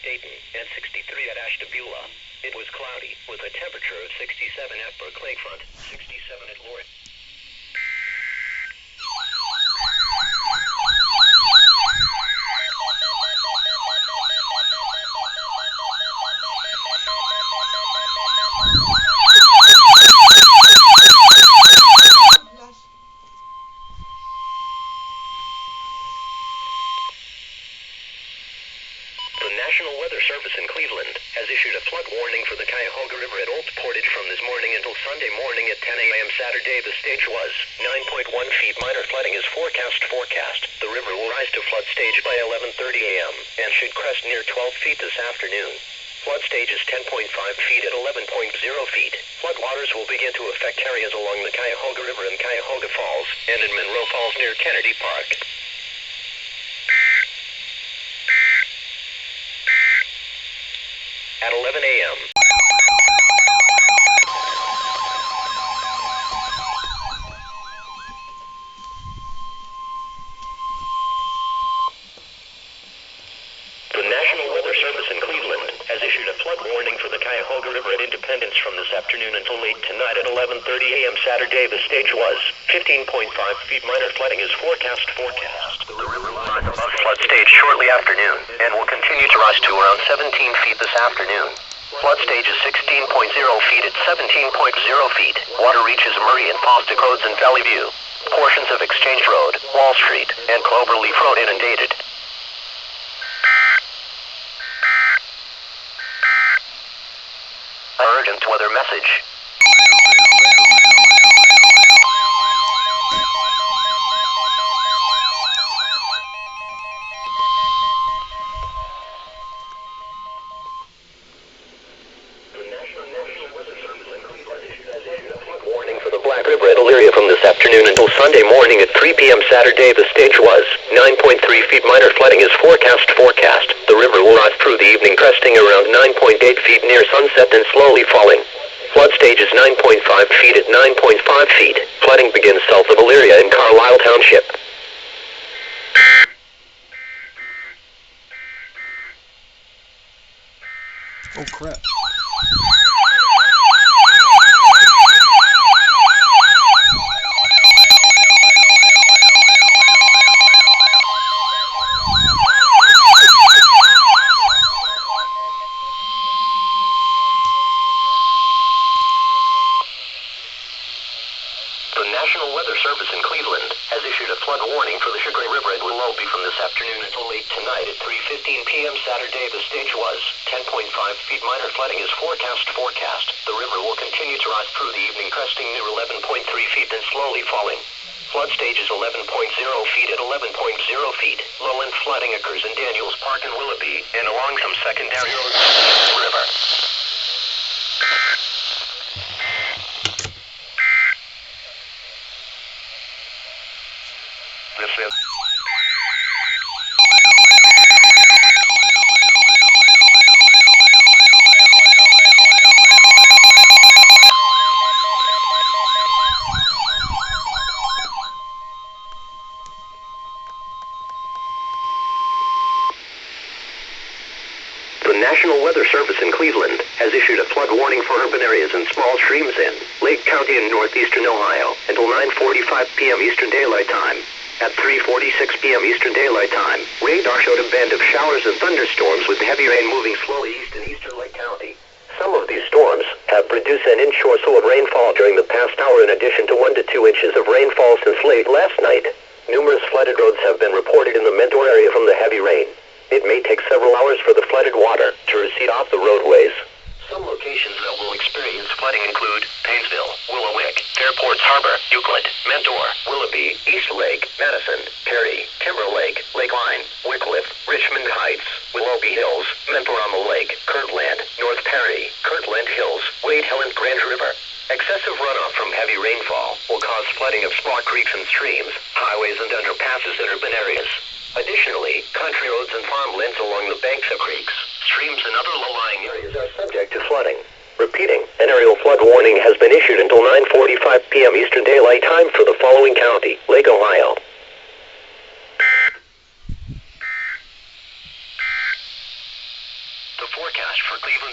Dayton and 63 at Ashtabula. It was cloudy, with a temperature of 67 at Burke Lakefront, 67 at Lord. The National Weather Service in Cleveland has issued a flood warning for the Cuyahoga River at Old Portage from this morning until Sunday morning at 10 a.m. Saturday. The stage was 9.1 feet. Minor flooding is forecast. The river will rise to flood stage by 11:30 a.m. and should crest near 12 feet this afternoon. Flood stage is 10.5 feet at 11.0 feet. Flood waters will begin to affect areas along the Cuyahoga River and Cuyahoga Falls and in Monroe Falls near Kennedy Park. At 11 a.m. The National Weather Service in Cleveland has issued a flood warning for the Cuyahoga River at Independence from this afternoon until late tonight at 11:30 a.m. Saturday. The stage was 15.5 feet. Minor flooding is forecast. The river will rise above flood stage shortly after noon and will continue to rise to around 17 feet this afternoon. Flood stage is 16.0 feet at 17.0 feet. Water reaches Murray and Fosdick Roads in Valley View. Portions of Exchange Road, Wall Street, and Cloverleaf Road inundated. Urgent weather message. From this afternoon until Sunday morning at 3 p.m. Saturday. The stage was 9.3 feet. Minor flooding is forecast. The river will rise through the evening, cresting around 9.8 feet near sunset and slowly falling. Flood stage is 9.5 feet at 9.5 feet. Flooding begins south of Elyria in Carlisle Township. Oh crap. The National Weather Service in Cleveland has issued a flood warning for the Sugar River at Willoughby from this afternoon until late tonight at 3:15 p.m. Saturday. The stage was 10.5 feet. Minor flooding is forecast. The river will continue to rise through the evening, cresting near 11.3 feet and slowly falling. Flood stage is 11.0 feet at 11.0 feet. Lowland flooding occurs in Daniels Park and Willoughby and along some secondary roads in the river. This is The National Weather Service in Cleveland has issued a flood warning for urban areas and small streams in Lake County in northeastern Ohio until 9:45 p.m. Eastern Daylight Time. At 3:46 p.m. Eastern Daylight Time, radar showed a band of showers and thunderstorms with heavy rain moving slowly east in eastern Lake County. Some of these storms have produced an inch or so of rainfall during the past hour in addition to 1 to 2 inches of rainfall since late last night. Numerous flooded roads have been reported in the Mentor area from the heavy rain. It may take several hours for the flooded water to recede off the roadways. Some locations that will experience flooding include Painesville, Willowick, Fairports Harbor, Euclid, Mentor, Willoughby, East Lake, Madison, Perry, Timberlake, Lakeline, Wickliffe, Richmond Heights, Willoughby Hills, Mentor on the Lake, Kirtland, North Perry, Kirtland Hills, Wade Hill and Grand River. Excessive runoff from heavy rainfall will cause flooding of small creeks and streams, highways and underpasses in urban areas. Additionally, country roads and farmlands along the banks of creeks, streams, and other low-lying areas are subject to flooding. Repeating, an aerial flood warning has been issued until 9:45 p.m. Eastern Daylight Time for the following county: Lake, Ohio. forecast for Cleveland